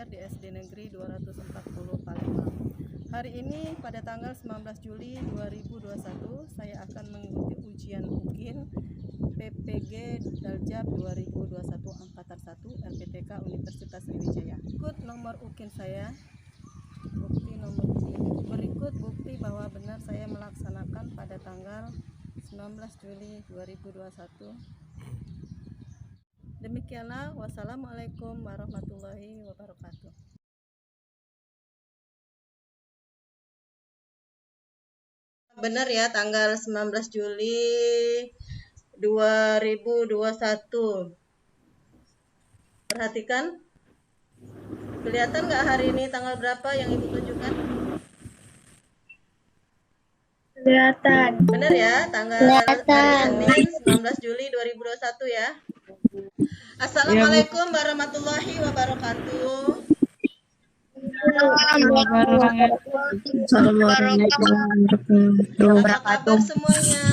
belajar di SD Negeri 240 Palembang. Hari ini pada tanggal 19 Juli 2021 saya akan mengikuti ujian UKIN PPG Daljab 2021 Angkatan 1 LPTK Universitas Sriwijaya. Berikut nomor UKIN saya. Bukti nomor UKIN. Berikut bukti bahwa benar saya melaksanakan pada tanggal 19 Juli 2021. Demikianlah, wassalamualaikum warahmatullahi wabarakatuh. Benar ya, tanggal 19 Juli 2021. Perhatikan, kelihatan nggak hari ini tanggal berapa yang Ibu tunjukkan? Kelihatan. Benar ya, tanggal hari Senin 19 Juli 2021 ya. Assalamualaikum warahmatullahi wabarakatuh. Assalamualaikum warahmatullahi Apa kabar semuanya?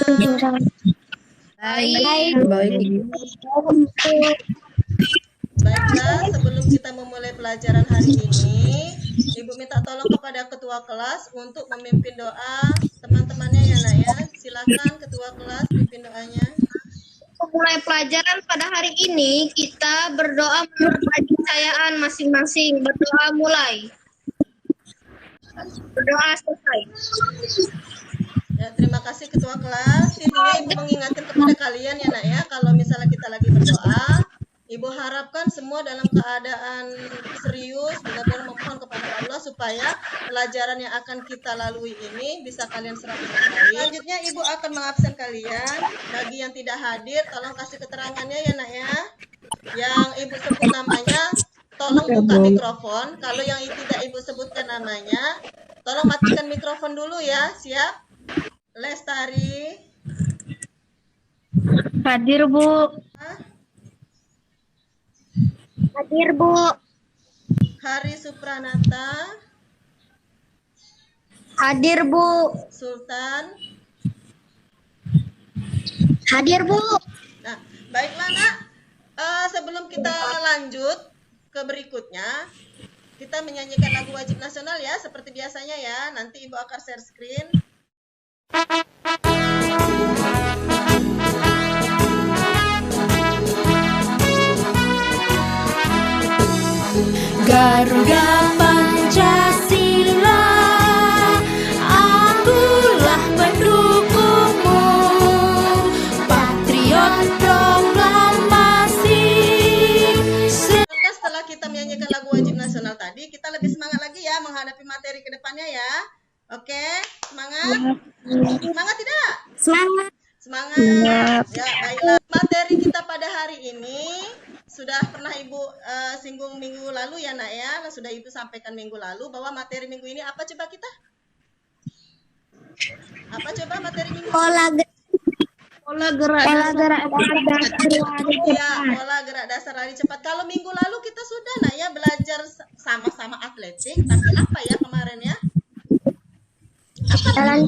Baiklah, sebelum kita memulai pelajaran hari ini, Ibu minta tolong kepada ketua kelas untuk memimpin doa teman-temannya ya nak ya. Silakan ketua kelas pimpin doanya. Mulai pelajaran pada hari ini, kita berdoa menurut kepercayaan masing-masing. Berdoa mulai. Berdoa selesai. Ya, terima kasih ketua kelas. Intinya Ibu mengingatkan kepada kalian ya nak ya, kalau misalnya kita lagi berdoa, Ibu harapkan semua dalam keadaan serius, benar-benar memohon kepada Allah supaya pelajaran yang akan kita lalui ini bisa kalian serap dengan baik. Selanjutnya Ibu akan mengabsen kalian. Bagi yang tidak hadir, tolong kasih keterangannya ya nak ya. Yang Ibu sebut namanya, tolong buka mikrofon. Kalau yang tidak Ibu sebutkan namanya, tolong matikan mikrofon dulu ya. Siap? Lestari. Hadir, Bu. Hadir, Bu. Hari Supranata. Hadir, Bu. Sultan. Hadir, Bu. Nah, baiklah nak. Sebelum kita lanjut ke berikutnya, kita menyanyikan lagu wajib nasional ya, seperti biasanya ya. Nanti Ibu akan share screen. Garuda Pancasila, akulah pendukungmu, patriot proklamasi. Setelah kita menyanyikan lagu wajib nasional tadi, kita lebih semangat lagi ya menghadapi materi ke depannya ya. Oke, semangat? Semangat tidak? Semangat. Semangat. Ya, baiklah. Materi kita pada hari ini sudah pernah Ibu singgung minggu lalu ya nak ya. Sudah Ibu sampaikan minggu lalu bahwa materi minggu ini apa coba kita? Apa coba materi minggu? Pola gerak Ya, pola gerak dasar lari cepat. Kalau minggu lalu kita sudah nak ya belajar sama-sama atletik, tapi apa ya kemarin ya? jalan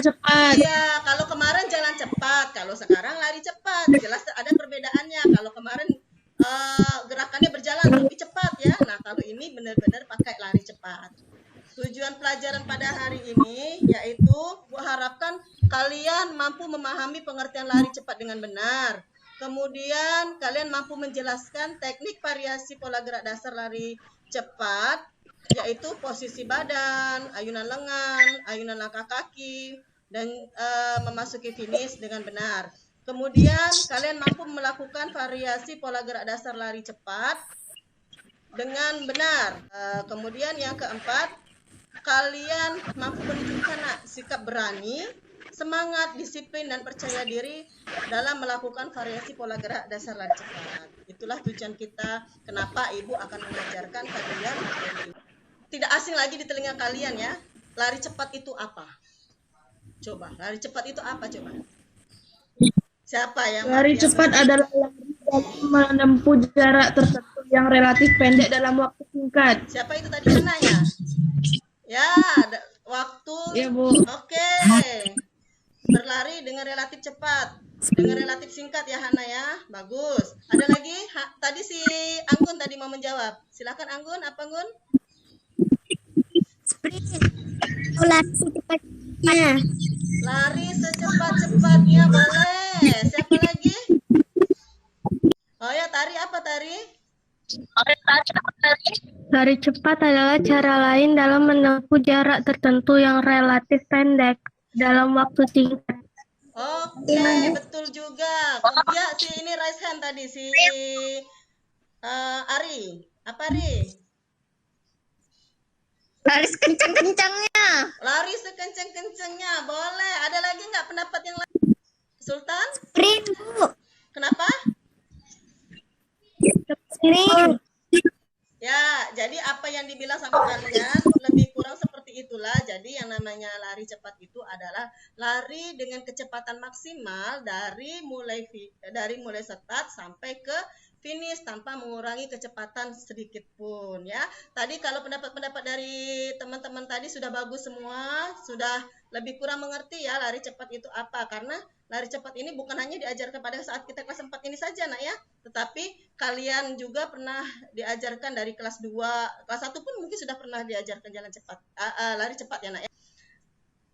cepat. Iya, kalau kemarin jalan cepat, kalau sekarang lari cepat. Jelas ada perbedaannya. Kalau kemarin gerakannya berjalan lebih cepat ya. Nah, kalau ini benar-benar pakai lari cepat. Tujuan pelajaran pada hari ini yaitu Bu harapkan kalian mampu memahami pengertian lari cepat dengan benar. Kemudian kalian mampu menjelaskan teknik variasi pola gerak dasar lari cepat, yaitu posisi badan, ayunan lengan, ayunan langkah kaki, dan memasuki finish dengan benar. Kemudian kalian mampu melakukan variasi pola gerak dasar lari cepat dengan benar. Kemudian yang keempat, kalian mampu menunjukkan sikap berani, semangat, disiplin, dan percaya diri dalam melakukan variasi pola gerak dasar lari cepat. Itulah tujuan kita, kenapa Ibu akan mengajarkan kalian. Tidak asing lagi di telinga kalian ya. Lari cepat itu apa? Coba, lari cepat itu apa coba? Siapa yang lari cepat adalah lari menempuh jarak tertentu yang relatif pendek dalam waktu singkat. Siapa itu tadi yang nanya? Ya, waktu. Ya, Bu. Oke. Berlari dengan relatif cepat. Dengan relatif singkat ya Hana ya. Bagus. Ada lagi? Tadi si Anggun tadi mau menjawab. Silakan Anggun, apa Anggun? Sprint. Lari secepatnya. Lari secepat-cepatnya boleh. Siapa lagi? Oh ya, Tari apa Tari? Lari cepat adalah cara lain dalam menempuh jarak tertentu yang relatif pendek dalam waktu singkat. Oke, betul juga. Ya, si ini raise hand tadi si Ari. Apa Ari? Lari sekencang-kencangnya. Lari sekenceng-kencengnya. Boleh. Ada lagi nggak pendapat yang lain? Sultan? Sprint, Bu. Kenapa? Sprint. Ya, jadi apa yang dibilang sama kalian lebih kurang seperti itulah. Jadi yang namanya lari cepat itu adalah lari dengan kecepatan maksimal dari mulai start sampai ke finish tanpa mengurangi kecepatan sedikit pun ya. Tadi kalau pendapat-pendapat dari teman-teman tadi sudah bagus semua, sudah lebih kurang mengerti ya lari cepat itu apa. Karena lari cepat ini bukan hanya diajarkan pada saat kita kelas 4 ini saja nak ya, tetapi kalian juga pernah diajarkan dari kelas 2, kelas 1 pun mungkin sudah pernah diajarkan jalan cepat, lari cepat ya nak ya.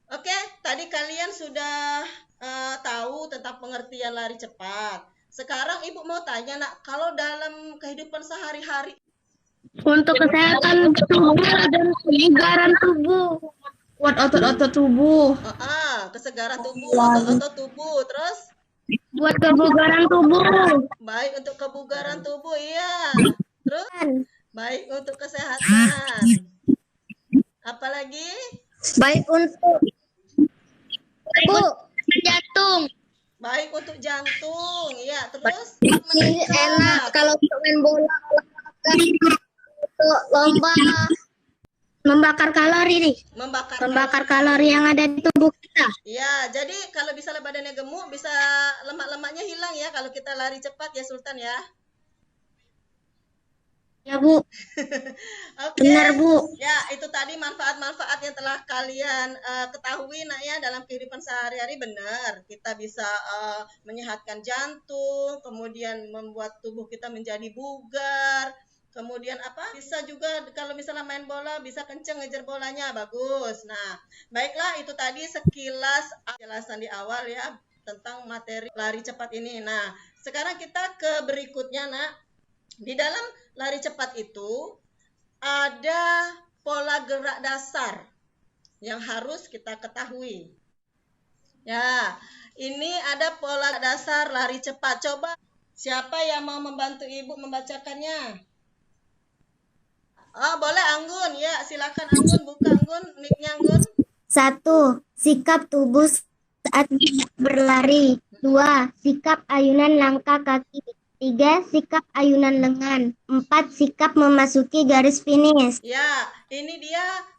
Oke, tadi kalian sudah tahu tentang pengertian lari cepat. Sekarang Ibu mau tanya nak, kalau dalam kehidupan sehari-hari Untuk kesehatan tubuh dan kebugaran tubuh, buat otot-otot tubuh, kesegaran tubuh, otot-otot tubuh, terus buat kebugaran tubuh, baik untuk kebugaran tubuh, iya. Terus baik untuk kesehatan. Apalagi? Baik untuk jantung. Baik untuk jantung, iya. Terus Ini enak kalau untuk main bola, untuk lomba, membakar kalori nih. Membakar kalori yang ada di tubuh kita. Iya, jadi kalau bisa badannya gemuk, bisa lemak-lemaknya hilang ya kalau kita lari cepat ya Sultan ya. Ya Bu. Oke. Benar Bu. Ya, itu tadi manfaat-manfaat yang telah kalian ketahui nak ya dalam kehidupan sehari-hari. Benar, kita bisa menyehatkan jantung, kemudian membuat tubuh kita menjadi bugar. Kemudian apa? Bisa juga kalau misalnya main bola bisa kenceng ngejar bolanya, bagus. Nah, baiklah itu tadi sekilas penjelasan di awal ya tentang materi lari cepat ini. Nah, sekarang kita ke berikutnya nak. Di dalam lari cepat itu ada pola gerak dasar yang harus kita ketahui. Ya, ini ada pola dasar lari cepat. Coba siapa yang mau membantu Ibu membacakannya? Oh, boleh Anggun. Ya, silakan Anggun, buka Anggun, mic-nya Anggun. 1. Sikap tubuh saat berlari. 2. Sikap ayunan langkah kaki. 3. Sikap ayunan lengan. 4. Sikap memasuki garis finish. Ya, ini dia.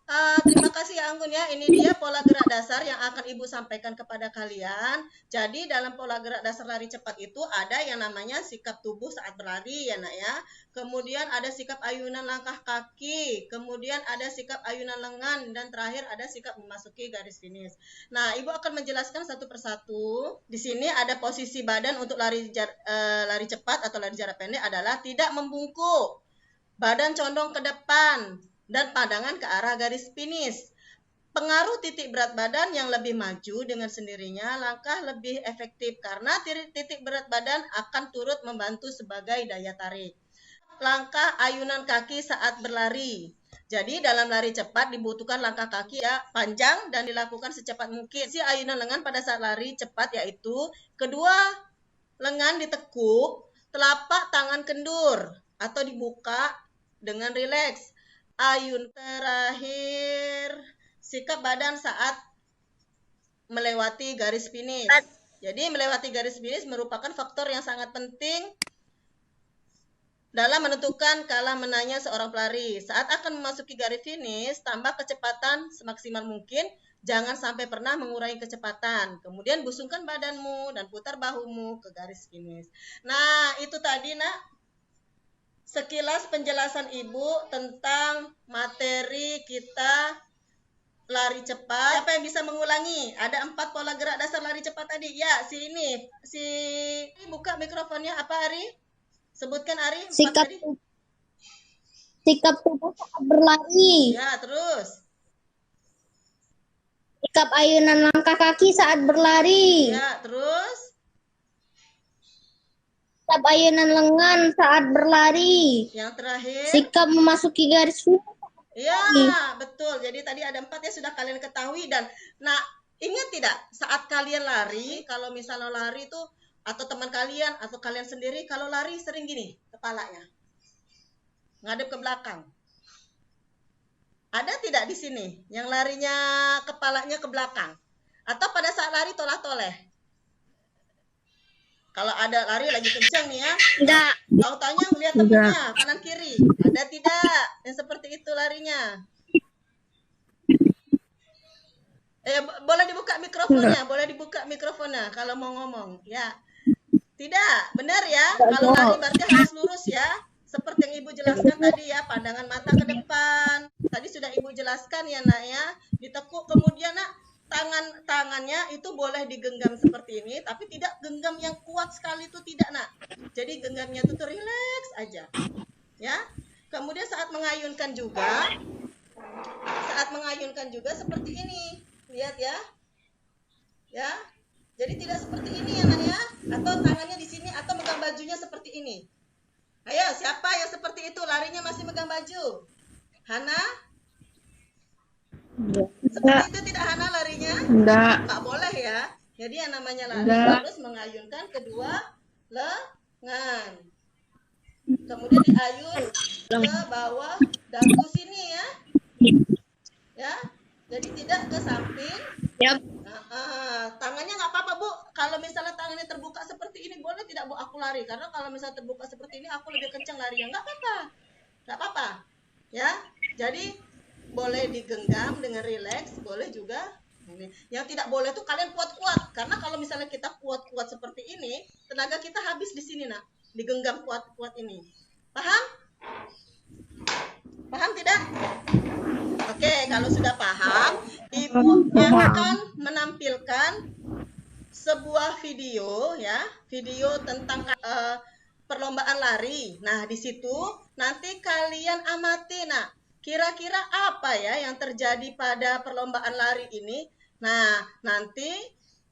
Terima kasih ya Anggun ya. Ini dia pola gerak dasar yang akan Ibu sampaikan kepada kalian. Jadi dalam pola gerak dasar lari cepat itu ada yang namanya sikap tubuh saat berlari ya nak ya. Kemudian ada sikap ayunan langkah kaki. Kemudian ada sikap ayunan lengan. Dan terakhir ada sikap memasuki garis finish. Nah, Ibu akan menjelaskan satu persatu. Di sini ada posisi badan untuk lari cepat atau lari jarak pendek adalah tidak membungkuk. Badan condong ke depan dan pandangan ke arah garis finish. Pengaruh titik berat badan yang lebih maju dengan sendirinya langkah lebih efektif karena titik berat badan akan turut membantu sebagai daya tarik. Langkah ayunan kaki saat berlari. Jadi dalam lari cepat dibutuhkan langkah kaki ya panjang dan dilakukan secepat mungkin. Si ayunan lengan pada saat lari cepat yaitu kedua lengan ditekuk, telapak tangan kendur atau dibuka dengan rileks. Ayun terakhir sikap badan saat melewati garis finish. Jadi melewati garis finish merupakan faktor yang sangat penting dalam menentukan kalah menangnya seorang pelari. Saat akan memasuki garis finish, tambah kecepatan semaksimal mungkin. Jangan sampai pernah mengurangi kecepatan. Kemudian busungkan badanmu dan putar bahumu ke garis finish. Nah, itu tadi nak. Sekilas penjelasan Ibu tentang materi kita lari cepat. Siapa yang bisa mengulangi? Ada 4 pola gerak dasar lari cepat tadi. Ya, si buka mikrofonnya. Apa Ari? Sebutkan Ari. 4 Sikap tadi. sikap tubuh saat berlari. Ya, terus. Sikap ayunan langkah kaki saat berlari. Ya, terus. Sikap ayunan lengan saat berlari. Yang terakhir. Sikap memasuki garis finish. Ya, betul. Jadi tadi ada 4 ya sudah kalian ketahui dan nah, ingat tidak saat kalian lari, kalau misalnya lari itu atau teman kalian atau kalian sendiri kalau lari sering gini kepalanya ngadep ke belakang. Ada tidak di sini yang larinya kepalanya ke belakang? Atau pada saat lari tolah-toleh? Kalau ada lari lagi kencang nih ya. Enggak. Tahu tanya lihat temennya kanan kiri. Ada tidak yang seperti itu larinya? Boleh dibuka mikrofonnya, boleh dibuka mikrofonnya kalau mau ngomong. Ya. Tidak, benar ya. Kalau lari berarti harus lurus ya. Seperti yang Ibu jelaskan tadi ya, pandangan mata ke depan. Tadi sudah Ibu jelaskan ya, Nak ya. Ditekuk kemudian Nak tangannya itu boleh digenggam seperti ini, tapi tidak genggam yang kuat sekali itu tidak Nak. Jadi genggamnya itu tuh rileks aja. Ya. Kemudian saat mengayunkan juga seperti ini. Lihat ya. Ya. Jadi tidak seperti ini ya Nak ya. Atau tangannya di sini atau megang bajunya seperti ini. Ayo, siapa yang seperti itu larinya masih megang baju? Hana? Seperti itu tidak Hana larinya? Enggak. Nggak boleh ya. Jadi yang namanya lari harus mengayunkan kedua lengan. Kemudian diayun ke bawah dagu sini ya. Ya. Jadi tidak ke samping. Yap. Tangannya nggak apa-apa Bu. Kalau misalnya tangannya terbuka seperti ini boleh tidak Bu aku lari? Karena kalau misalnya terbuka seperti ini aku lebih kencang lari ya. Nggak apa-apa. Nggak apa-apa. Ya. Jadi boleh digenggam dengan rileks, boleh juga ini. Yang tidak boleh tuh kalian kuat-kuat. Karena kalau misalnya kita kuat-kuat seperti ini, tenaga kita habis di sini Nak. Digenggam kuat-kuat ini. Paham? Paham tidak? Oke, kalau sudah paham, Ibu akan menampilkan sebuah video ya, video tentang perlombaan lari. Nah, di situ nanti kalian amati, nah, kira-kira apa ya yang terjadi pada perlombaan lari ini. Nah, nanti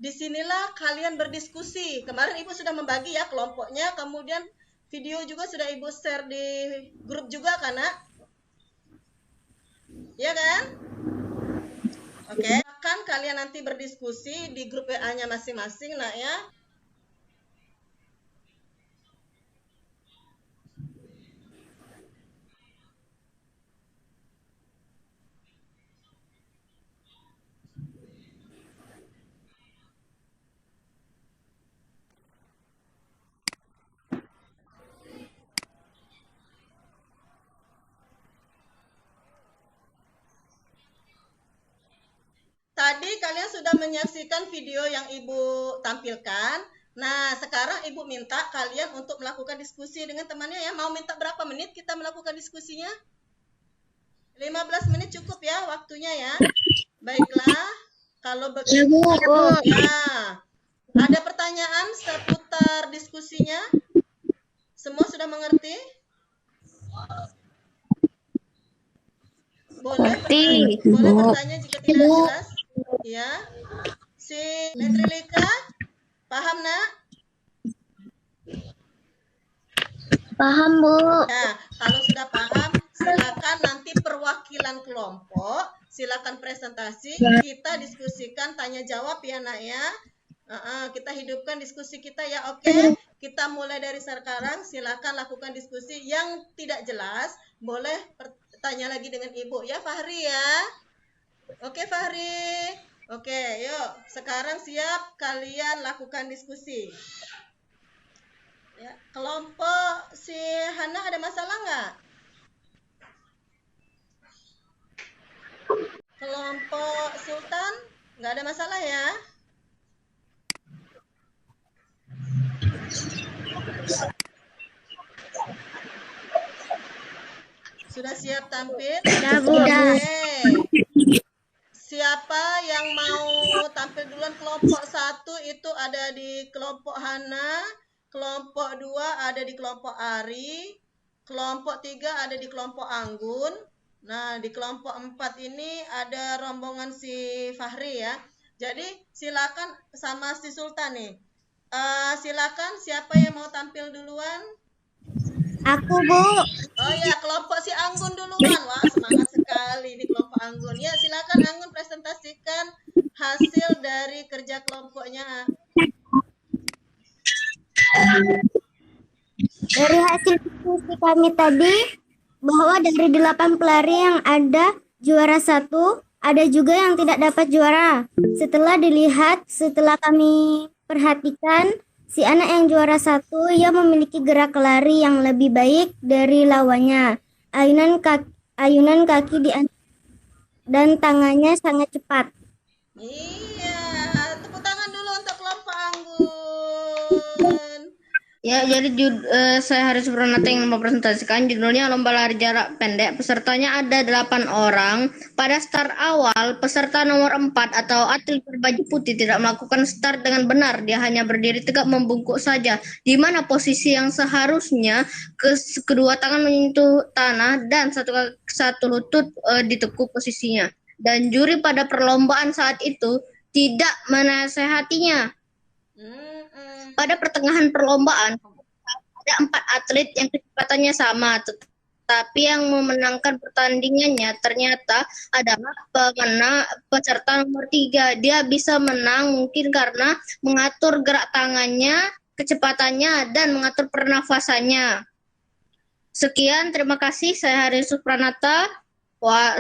disinilah kalian berdiskusi. Kemarin Ibu sudah membagi ya kelompoknya, kemudian video juga sudah Ibu share di grup juga kan, Nak? Ya kan? Oke, akan kalian nanti berdiskusi di grup WA-nya masing-masing, Nak ya. Tadi kalian sudah menyaksikan video yang Ibu tampilkan. Nah, sekarang Ibu minta kalian untuk melakukan diskusi dengan temannya ya. Mau minta berapa menit kita melakukan diskusinya? 15 menit cukup ya waktunya ya. Baiklah, kalau begitu ya. Ada pertanyaan seputar diskusinya? Semua sudah mengerti? Boleh bertanya jika tidak jelas. Ya, si Netrilika, paham Nak? Paham Bu. Nah, kalau sudah paham, silakan nanti perwakilan kelompok, silakan presentasi, kita diskusikan tanya jawab ya Nak ya. Kita hidupkan diskusi kita ya, oke? Kita mulai dari sekarang, silakan lakukan diskusi yang tidak jelas, boleh tanya lagi dengan Ibu ya Fahri ya. Oke Fahri. Oke, yuk. Sekarang siap kalian lakukan diskusi. Ya, kelompok si Hana ada masalah nggak? Kelompok Sultan nggak ada masalah ya? Sudah siap tampil? Sudah. Oke. siapa yang mau tampil duluan? Kelompok 1 itu ada di kelompok Hana, kelompok 2 ada di kelompok Ari, kelompok 3 ada di kelompok Anggun. Nah, di kelompok 4 ini ada rombongan si Fahri ya. Jadi silakan sama si Sultan nih. Silakan siapa yang mau tampil duluan? Aku, Bu. Oh ya, kelompok si Anggun duluan. Wah, semangat sekali di kelompok Anggun. Ya, silakan Anggun presentasikan hasil dari kerja kelompoknya. Dari hasil diskusi kami tadi, bahwa dari 8 pelari yang ada juara 1, ada juga yang tidak dapat juara. Setelah kami perhatikan, si anak yang juara 1 ia memiliki gerak lari yang lebih baik dari lawannya. Ayunan kaki dan tangannya sangat cepat. Iya, tepuk tangan dulu untuk kelompok Anggun. Ya, jadi saya Haris Pranata yang mempresentasikan judulnya Lomba Lari Jarak Pendek. Pesertanya ada 8 orang. Pada start awal, peserta nomor 4 atau atlet berbaju putih tidak melakukan start dengan benar. Dia hanya berdiri tegak membungkuk saja, di mana posisi yang seharusnya kedua tangan menyentuh tanah dan satu lutut ditekuk posisinya. Dan juri pada perlombaan saat itu tidak menasehatinya. Pada pertengahan perlombaan, ada 4 atlet yang kecepatannya sama, tetapi yang memenangkan pertandingannya ternyata adalah peserta nomor 3. Dia bisa menang mungkin karena mengatur gerak tangannya, kecepatannya, dan mengatur pernafasannya. Sekian, terima kasih. Saya Haris Pranata.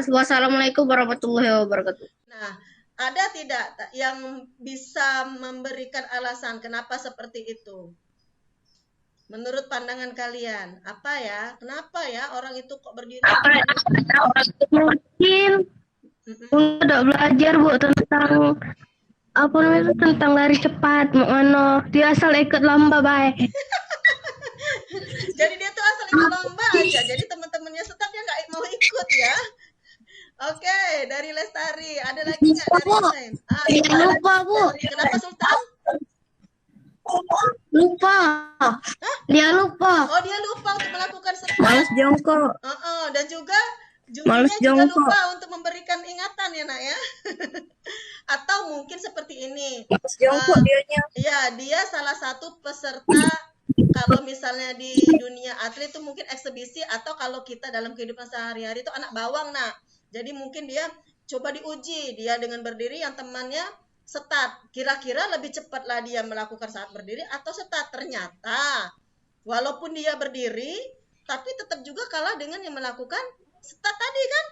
Wassalamualaikum warahmatullahi wabarakatuh. Nah, ada tidak yang bisa memberikan alasan kenapa seperti itu? Menurut pandangan kalian, apa ya? Kenapa ya orang itu kok berdiri? Mungkin udah belajar Bu tentang apa namanya itu, tentang lari cepat, mau dia asal ikut lomba baik. Jadi dia tuh asal ikut lomba aja. Jadi teman-temannya staff dia nggak mau ikut ya. Oke, dari Lestari. Ada lagi nggak dari yang lain? Lupa, Bu. Kenapa Sultan? Lupa. Dia lupa. Oh, dia lupa untuk melakukan Males jongkok. Dan juga Males jurinya juga jongkok. lupa untuk memberikan ingatan ya nak ya. Atau mungkin seperti ini. Males jongkok dianya. Ya, dia salah satu peserta kalau misalnya di dunia atlet itu mungkin eksebisi, atau kalau kita dalam kehidupan sehari-hari itu anak bawang nak. Jadi mungkin dia coba diuji, dia dengan berdiri yang temannya start. Kira-kira lebih cepatlah dia melakukan saat berdiri atau start. Ternyata walaupun dia berdiri, tapi tetap juga kalah dengan yang melakukan start tadi kan?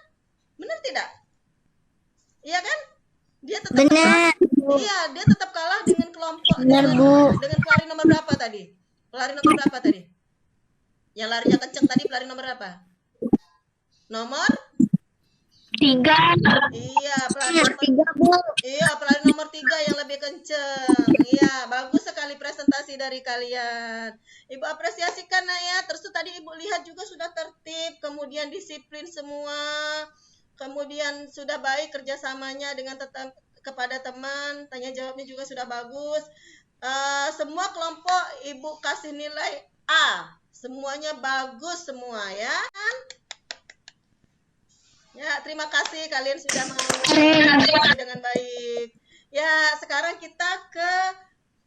Benar tidak? Iya kan? Dia tetap Benar. Iya, dia tetap kalah dengan kelompok. Benar, Bu. Dengan pelari nomor berapa tadi? Pelari nomor berapa tadi? Yang larinya kenceng tadi pelari nomor berapa? Nomor 3. Iya, pelari nomor 3, Bu. Iya, pelari nomor 3 yang lebih kenceng. Iya, bagus sekali presentasi dari kalian. Ibu apresiasikan nak ya. Terus tadi Ibu lihat juga sudah tertib, kemudian disiplin semua. Kemudian sudah baik kerjasamanya dengan kepada teman, tanya jawabnya juga sudah bagus. Semua kelompok Ibu kasih nilai A. Semuanya bagus semua ya. Ya, terima kasih kalian sudah mengerjakan dengan baik. Ya, sekarang kita ke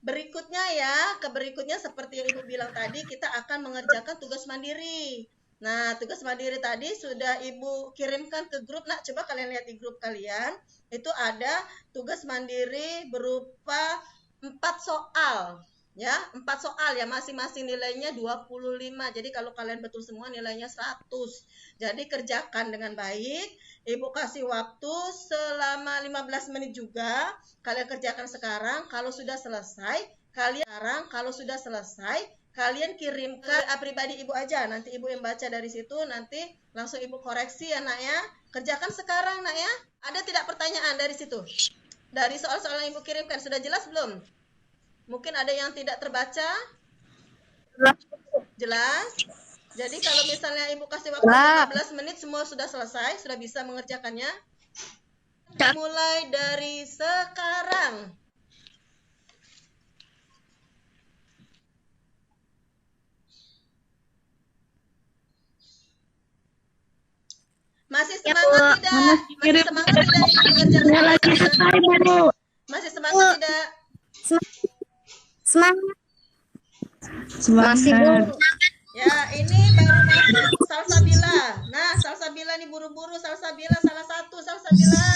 berikutnya ya. Ke berikutnya seperti yang Ibu bilang tadi, kita akan mengerjakan tugas mandiri. Nah, tugas mandiri tadi sudah Ibu kirimkan ke grup. Nah, coba kalian lihat di grup kalian. Itu ada tugas mandiri berupa 4 soal. Ya, 4 soal ya, masing-masing nilainya 25. Jadi kalau kalian betul semua nilainya 100. Jadi kerjakan dengan baik. Ibu kasih waktu selama 15 menit juga. Kalian kerjakan sekarang. Kalau sudah selesai, kalian kirim ke pribadi Ibu aja. Nanti Ibu yang baca dari situ, nanti langsung Ibu koreksi ya nak ya. Kerjakan sekarang nak ya. Ada tidak pertanyaan dari situ? Dari soal-soal yang Ibu kirimkan, sudah jelas belum? Mungkin ada yang tidak terbaca? Jelas? Jadi kalau misalnya Ibu kasih waktu 15 menit semua sudah selesai, sudah bisa mengerjakannya? Mulai dari sekarang. Masih semangat tidak? Masih semangat tidak ini mengerjakan? Lagi selesai, Bu. Masih semangat tidak? Semangat. Masih, Bu. Ya, ini baru masuk Salsabila. Nah, Salsabila nih buru-buru. Salsabila salah satu. Salsabila.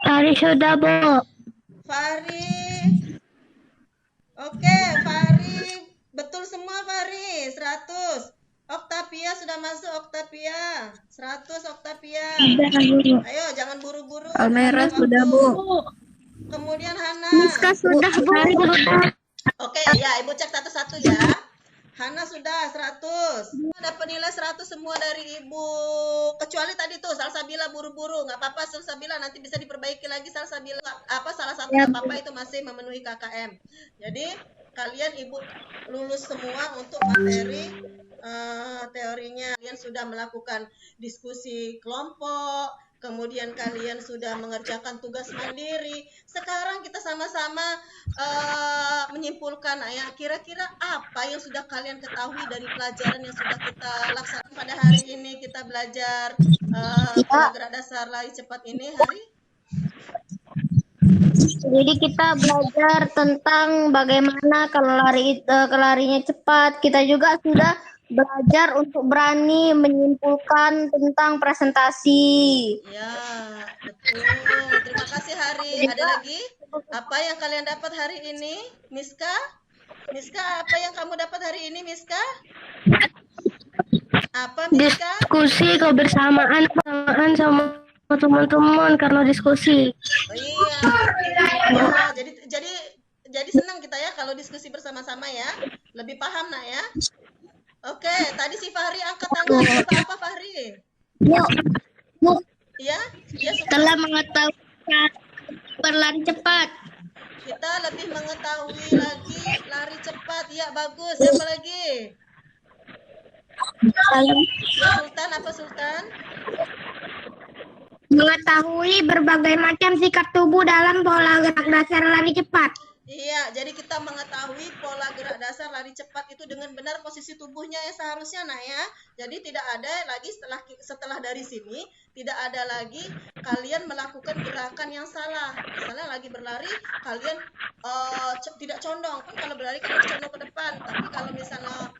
Tadi sudah, Bu. Fahri. Oke, Fahri. Betul semua, Fahri. 100. Oktavia sudah masuk, Oktavia. 100, Oktavia. Ayo, jangan buru-buru. Almera Ada sudah, waktu. Bu. Kemudian Hana. Miska sudah, Bu. Oke, ya, Ibu cek satu-satu ya. Hana sudah 100. Dapat nilai 100 semua dari Ibu. Kecuali tadi tuh Salsabila buru-buru. Nggak apa-apa Salsabila, nanti bisa diperbaiki lagi Salsabila. Salah satu nggak apa-apa, itu masih memenuhi KKM. Jadi kalian Ibu lulus semua untuk materi teorinya. Kalian sudah melakukan diskusi kelompok, kemudian kalian sudah mengerjakan tugas mandiri. Sekarang kita sama-sama menyimpulkan ya, kira-kira apa yang sudah kalian ketahui dari pelajaran yang sudah kita laksanakan pada hari ini. Kita belajar pola gerak dasar lari cepat ini hari. Jadi kita belajar tentang bagaimana kalau larinya cepat. Kita juga sudah belajar untuk berani menyimpulkan tentang presentasi. Ya, betul. Terima kasih Hari. Ada lagi? Apa yang kalian dapat hari ini? Miska? Miska, apa yang kamu dapat hari ini, Miska? Apa, Miska? Diskusi kebersamaan sama teman-teman karena diskusi. Oh, iya. Oh, jadi senang kita ya kalau diskusi bersama-sama ya. Lebih paham nak ya. Oke, tadi si Fahri angkat tangan. Apa Fahri? Bu, Iya? Iya, setelah mengetahui berlari cepat. kita lebih mengetahui lagi lari cepat. Ya, bagus. Siapa lagi? Ya, Sultan, apa Sultan? Mengetahui berbagai macam sikap tubuh dalam pola gerak dasar lari cepat. Iya, jadi kita mengetahui pola gerak dasar lari cepat itu dengan benar posisi tubuhnya ya seharusnya nah ya. Jadi tidak ada lagi setelah dari sini tidak ada lagi kalian melakukan gerakan yang salah. Misalnya lagi berlari kalian tidak condong, kan kalau berlari kalian condong ke depan. Tapi kalau misalnya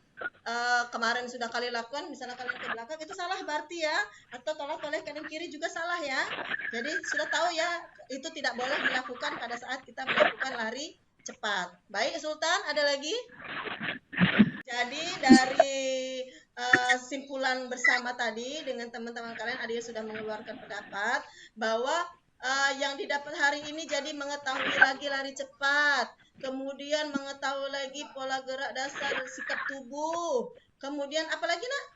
kemarin sudah kalian lakukan, misalnya kalian ke belakang itu salah berarti ya, atau tolak-tolak kanan kiri juga salah ya. Jadi sudah tahu ya, itu tidak boleh dilakukan pada saat kita melakukan lari cepat. Baik Sultan, ada lagi? Jadi dari simpulan bersama tadi dengan teman-teman kalian ada yang sudah mengeluarkan pendapat bahwa yang didapat hari ini jadi mengetahui lagi lari cepat, kemudian mengetahui lagi pola gerak dasar sikap tubuh, kemudian apalagi nak?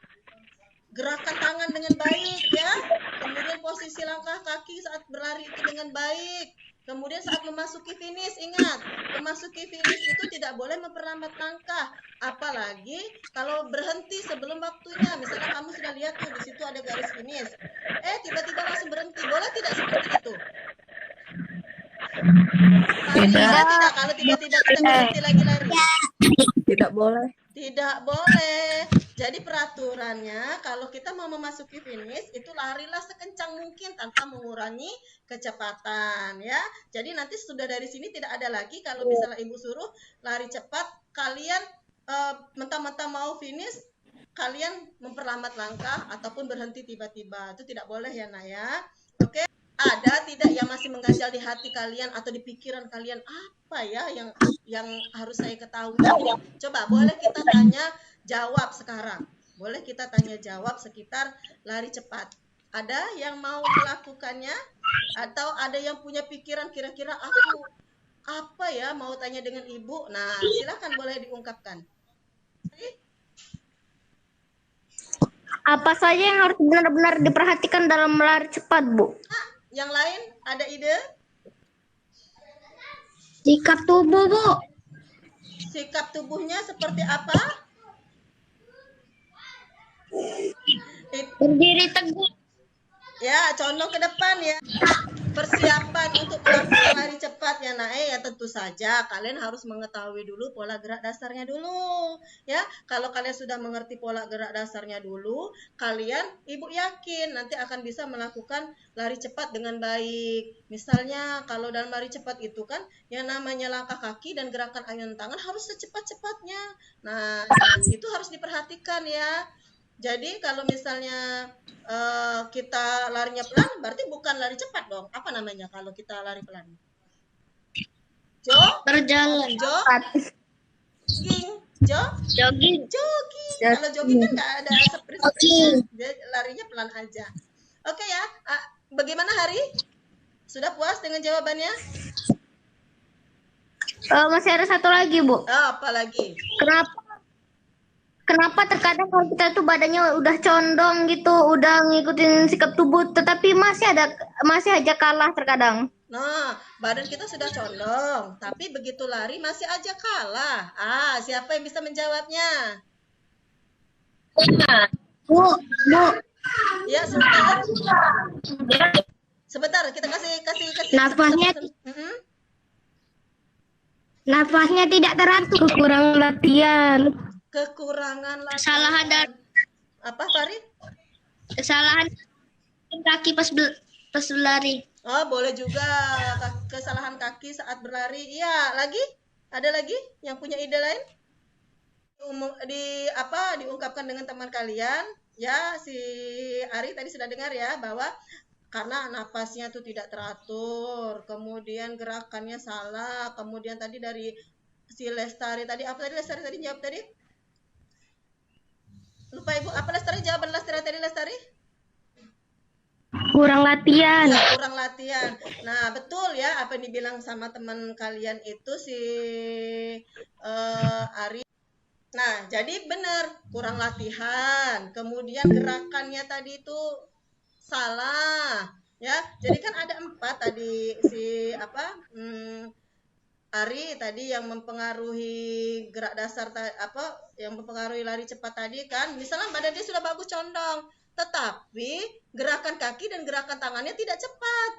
Gerakan tangan dengan baik ya, kemudian posisi langkah kaki saat berlari itu dengan baik, kemudian saat memasuki finish, ingat memasuki finish itu tidak boleh memperlambat langkah, apalagi kalau berhenti sebelum waktunya. Misalnya kamu sudah lihat tuh di situ ada garis finish, tiba-tiba langsung berhenti, boleh tidak seperti itu? Tidak, kalau tiba-tiba kita berhenti lagi lari. Tidak boleh. Tidak boleh. Jadi peraturannya kalau kita mau memasuki finish itu larilah sekencang mungkin tanpa mengurangi kecepatan ya. Jadi nanti sudah dari sini tidak ada lagi kalau misalnya ibu suruh lari cepat, kalian mentah-mentah mau finish, kalian memperlambat langkah ataupun berhenti tiba-tiba. Itu tidak boleh ya Naya. Oke. Ada tidak yang masih mengganjal di hati kalian atau di pikiran kalian, apa ya yang harus saya ketahui? Coba boleh kita tanya jawab sekarang. Boleh kita tanya jawab sekitar lari cepat. Ada yang mau melakukannya atau ada yang punya pikiran kira-kira aku apa ya mau tanya dengan ibu? Nah, silakan boleh diungkapkan. Apa saja yang harus benar-benar diperhatikan dalam lari cepat, Bu? Yang lain ada ide? Sikap tubuh, Bu. Sikap tubuhnya seperti apa? Berdiri teguh. Ya, condong ke depan ya. persiapan untuk melakukan lari cepat ya nak, ya tentu saja kalian harus mengetahui dulu pola gerak dasarnya dulu ya. Kalau kalian sudah mengerti pola gerak dasarnya dulu, kalian ibu yakin nanti akan bisa melakukan lari cepat dengan baik. Misalnya kalau dalam lari cepat itu kan yang namanya langkah kaki dan gerakan ayunan tangan harus secepat-cepatnya. Nah itu harus diperhatikan ya. Jadi kalau misalnya kita larinya pelan, berarti bukan lari cepat dong. Apa namanya kalau kita lari pelan? Berjalan. Jogging. Jogging. Kalau jogging kan nggak ada sprint, larinya pelan aja. Oke ya. Bagaimana Hari? Sudah puas dengan jawabannya? Masih ada satu lagi, Bu. Apa lagi? Kenapa terkadang kalau kita tuh badannya udah condong gitu, udah ngikutin sikap tubuh, tetapi masih aja kalah terkadang. Nah, badan kita sudah condong, tapi begitu lari masih aja kalah. Siapa yang bisa menjawabnya? Bu. Ya, sebentar. Sebentar, kita kasih. Nafasnya nafasnya tidak teratur. Kekurangan latihan. Kekurangan latihan. Kesalahan dan Apa, Farid? kesalahan kaki pas berlari. Oh, boleh juga kesalahan kaki saat berlari. Iya, lagi? Ada lagi yang punya ide lain? Diungkapkan dengan teman kalian. Ya, si Ari tadi sudah dengar ya bahwa karena nafasnya tuh tidak teratur, kemudian gerakannya salah, kemudian tadi dari si Lestari tadi, apa tadi Lestari tadi jawab tadi? Lupa Ibu, apa Lestari jawaban Lestari tadi Lestari? Kurang latihan. Ya, kurang latihan. Nah, betul ya apa yang dibilang sama teman kalian itu si Ari. Nah, jadi benar kurang latihan. Kemudian gerakannya tadi itu salah, ya. Jadi kan ada 4 tadi si Ari tadi yang mempengaruhi gerak dasar yang mempengaruhi lari cepat tadi kan. Misalnya badan dia sudah bagus condong, tetapi gerakan kaki dan gerakan tangannya tidak cepat.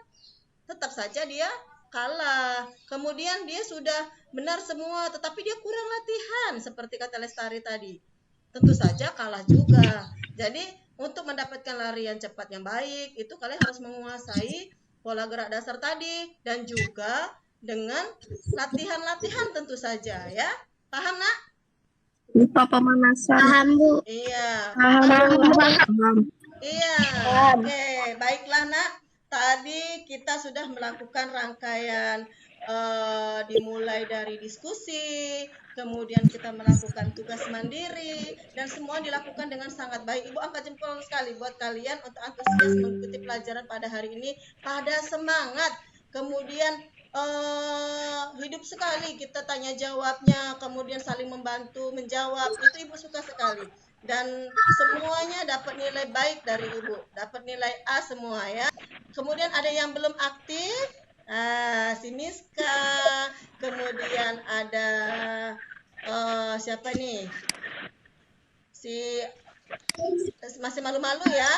Tetap saja dia kalah. Kemudian dia sudah benar semua, tetapi dia kurang latihan seperti kata Lestari tadi. Tentu saja kalah juga. Jadi untuk mendapatkan lari yang cepat yang baik, itu kalian harus menguasai pola gerak dasar tadi dan juga dengan latihan-latihan tentu saja ya. Paham, Nak? Lupa pemanasan. Paham, Bu. Iya. Paham. Iya. Oke, baiklah, Nak. Tadi kita sudah melakukan rangkaian dimulai dari diskusi, kemudian kita melakukan tugas mandiri, dan semua dilakukan dengan sangat baik. Ibu angkat jempol sekali buat kalian untuk antusias mengikuti pelajaran pada hari ini, pada semangat. Kemudian hidup sekali kita tanya jawabnya, kemudian saling membantu menjawab. Itu Ibu suka sekali. Dan semuanya dapat nilai baik dari Ibu, dapat nilai A semua ya. Kemudian ada yang belum aktif, si Miska, kemudian ada siapa nih? Si masih malu-malu ya.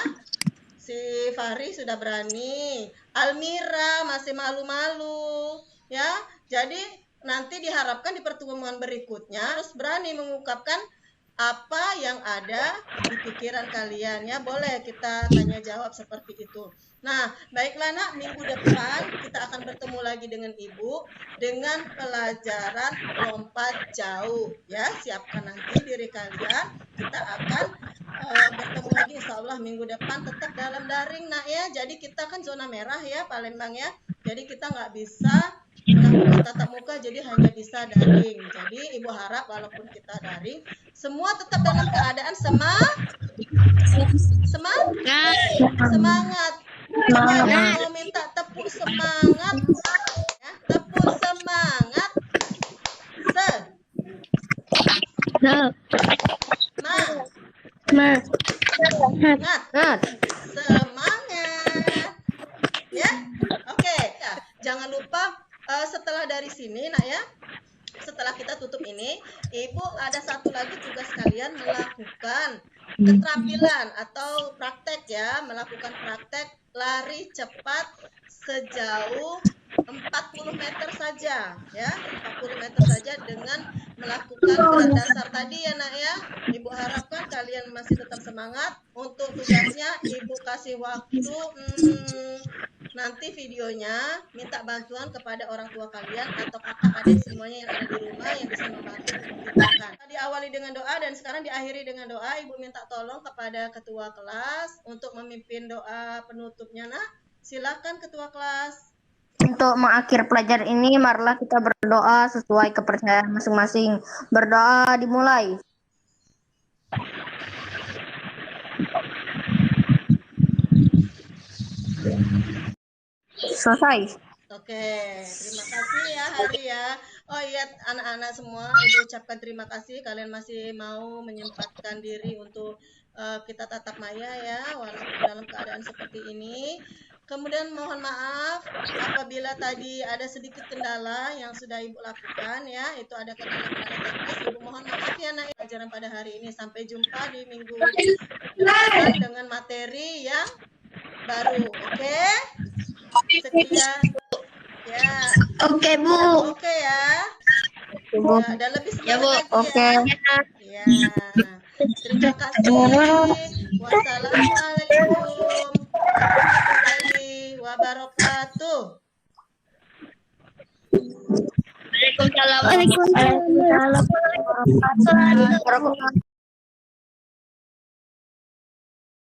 Si Fahri sudah berani, Almira masih malu-malu ya. Jadi nanti diharapkan di pertemuan berikutnya harus berani mengungkapkan apa yang ada di pikiran kalian ya. Boleh kita tanya jawab seperti itu. Nah, baiklah Nak, minggu depan kita akan bertemu lagi dengan Ibu dengan pelajaran lompat jauh ya. Siapkan nanti diri kalian. Kita akan bertemu lagi insya Allah minggu depan, tetap dalam daring Nak ya. Jadi kita kan zona merah ya Palembang ya. Jadi kita nggak bisa melakukan tatap muka, jadi hanya bisa daring. Jadi Ibu harap walaupun kita daring, semua tetap dalam keadaan semangat. Mau minta tepuk semangat ya, tepuk semangat. Semangat ya. Oke ya. Jangan lupa setelah dari sini Nak ya, setelah kita tutup ini, Ibu ada satu lagi tugas kalian melakukan keterampilan atau praktek ya, melakukan praktek lari cepat sejauh 40 meter saja ya, 40 meter saja dengan melakukan gerak dasar tadi ya nak ya. Ibu harapkan kalian masih tetap semangat. Untuk tugasnya ibu kasih waktu nanti videonya, minta bantuan kepada orang tua kalian atau kakak adik semuanya yang ada di rumah yang bisa membantu mengerjakan. Diawali dengan doa dan sekarang diakhiri dengan doa. Ibu minta tolong kepada ketua kelas untuk memimpin doa penutupnya nak. Silakan ketua kelas. Untuk mengakhiri pelajaran ini, marilah kita berdoa sesuai kepercayaan masing-masing. Berdoa dimulai. Selesai. Oke, terima kasih ya Hari ya. Oh iya anak-anak semua, Ibu ucapkan terima kasih kalian masih mau menyempatkan diri untuk kita tatap maya ya, walaupun dalam keadaan seperti ini. Kemudian mohon maaf apabila tadi ada sedikit kendala yang sudah Ibu lakukan ya, itu ada kendala-kendala teknis. Ibu mohon maaf ya nak, pelajaran pada hari ini. Sampai jumpa di minggu depan dengan materi yang baru. Oke? Sekian. Ya. Oke, Bu. Oke ya. Bu. Ya, dan lebih Ya, Bu. semangat lagi Oke. ya. Terima kasih. Wassalamualaikum warahmatullahi wabarakatuh. Waalaikumsalam. Waalaikumsalam.